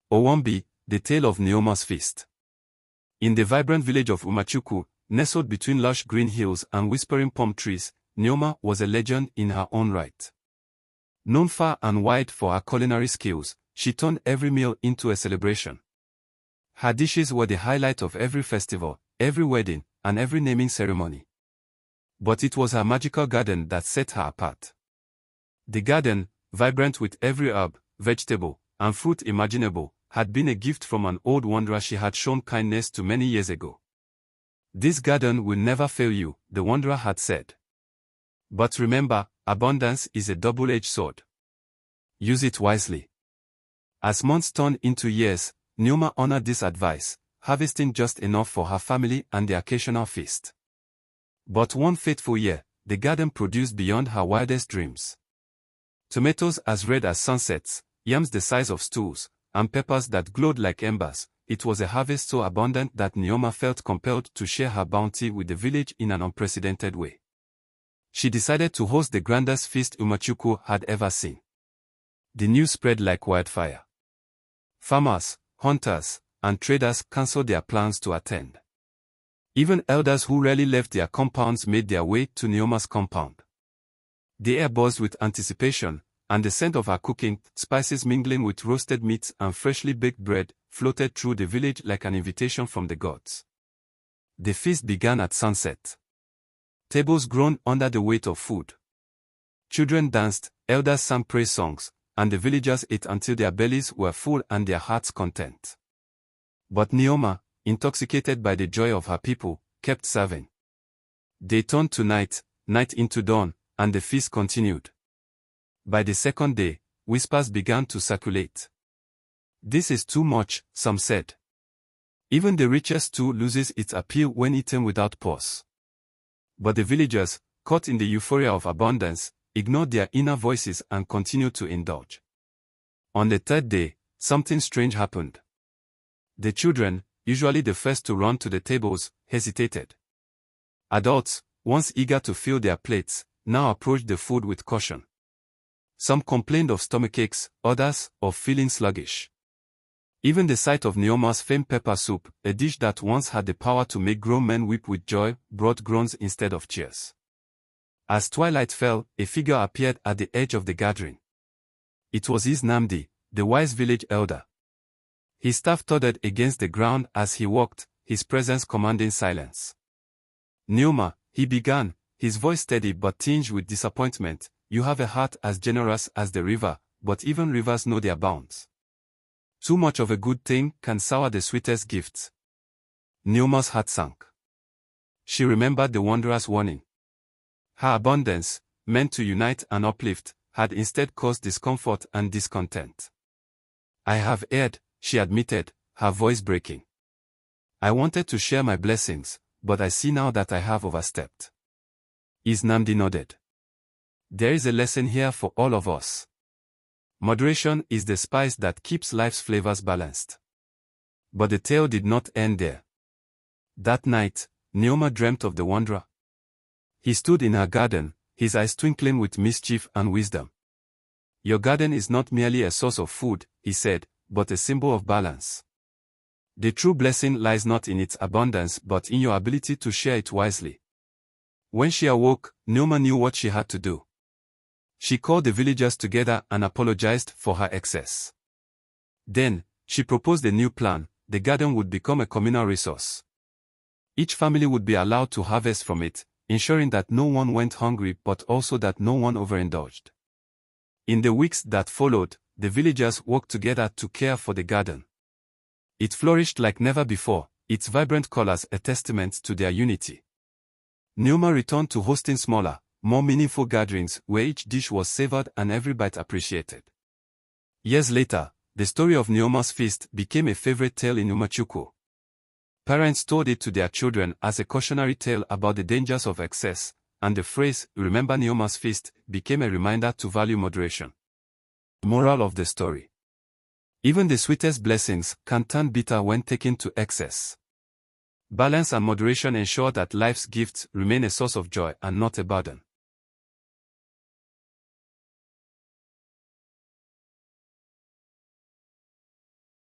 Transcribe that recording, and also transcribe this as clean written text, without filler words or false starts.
OWAMBE, the tale of Nneoma's feast. In the vibrant village of CHUK'MA, nestled between lush green hills and whispering palm trees, Nneoma was a legend in her own right. Known far and wide for her culinary skills, she turned every meal into a celebration. Her dishes were the highlight of every festival, every wedding, and every naming ceremony. But it was her magical garden that set her apart. The garden, vibrant with every herb, vegetable, and fruit imaginable, had been a gift from an old wanderer she had shown kindness to many years ago. "This garden will never fail you," the wanderer had said. "But remember, abundance is a double-edged sword. Use it wisely." As months turned into years, Nneoma honored this advice, harvesting just enough for her family and the occasional feast. But one fateful year, the garden produced beyond her wildest dreams. Tomatoes as red as sunsets, yams the size of stools, and peppers that glowed like embers. It was a harvest so abundant that Nneoma felt compelled to share her bounty with the village in an unprecedented way. She decided to host the grandest feast CHUK'MA had ever seen. The news spread like wildfire. Farmers, hunters, and traders canceled their plans to attend. Even elders who rarely left their compounds made their way to Nneoma's compound. The air buzzed with anticipation, and the scent of her cooking, spices mingling with roasted meats and freshly baked bread, floated through the village like an invitation from the gods. The feast began at sunset. Tables groaned under the weight of food. Children danced, elders sang praise songs, and the villagers ate until their bellies were full and their hearts content. But Nneoma, intoxicated by the joy of her people, kept serving. Day turned to night, night into dawn, and the feast continued. By the second day, whispers began to circulate. "This is too much," some said. "Even the richest stew loses its appeal when eaten without pause." But the villagers, caught in the euphoria of abundance, ignored their inner voices and continued to indulge. On the third day, something strange happened. The children, usually the first to run to the tables, hesitated. Adults, once eager to fill their plates, now approached the food with caution. Some complained of stomachaches, others, of feeling sluggish. Even the sight of Nneoma's famed pepper soup, a dish that once had the power to make grown men weep with joy, brought groans instead of cheers. As twilight fell, a figure appeared at the edge of the gathering. It was Nnamdi, the wise village elder. His staff thudded against the ground as he walked, his presence commanding silence. "Nneoma," he began, his voice steady but tinged with disappointment, "you have a heart as generous as the river, but even rivers know their bounds. Too much of a good thing can sour the sweetest gifts." Nneoma's heart sank. She remembered the wanderer's warning. Her abundance, meant to unite and uplift, had instead caused discomfort and discontent. "I have erred," she admitted, her voice breaking. "I wanted to share my blessings, but I see now that I have overstepped." Nnamdi nodded. "There is a lesson here for all of us. Moderation is the spice that keeps life's flavors balanced." But the tale did not end there. That night, Nneoma dreamt of the wanderer. He stood in her garden, his eyes twinkling with mischief and wisdom. "Your garden is not merely a source of food," he said, "but a symbol of balance. The true blessing lies not in its abundance but in your ability to share it wisely." When she awoke, Nneoma knew what she had to do. She called the villagers together and apologized for her excess. Then, she proposed a new plan: the garden would become a communal resource. Each family would be allowed to harvest from it, ensuring that no one went hungry but also that no one overindulged. In the weeks that followed, the villagers worked together to care for the garden. It flourished like never before, its vibrant colors a testament to their unity. Nneoma returned to hosting smaller, more meaningful gatherings where each dish was savored and every bite appreciated. Years later, the story of Nneoma's feast became a favorite tale in CHUK'MA. Parents told it to their children as a cautionary tale about the dangers of excess, and the phrase, "Remember Nneoma's feast," became a reminder to value moderation. Moral of the story: even the sweetest blessings can turn bitter when taken to excess. Balance and moderation ensure that life's gifts remain a source of joy and not a burden.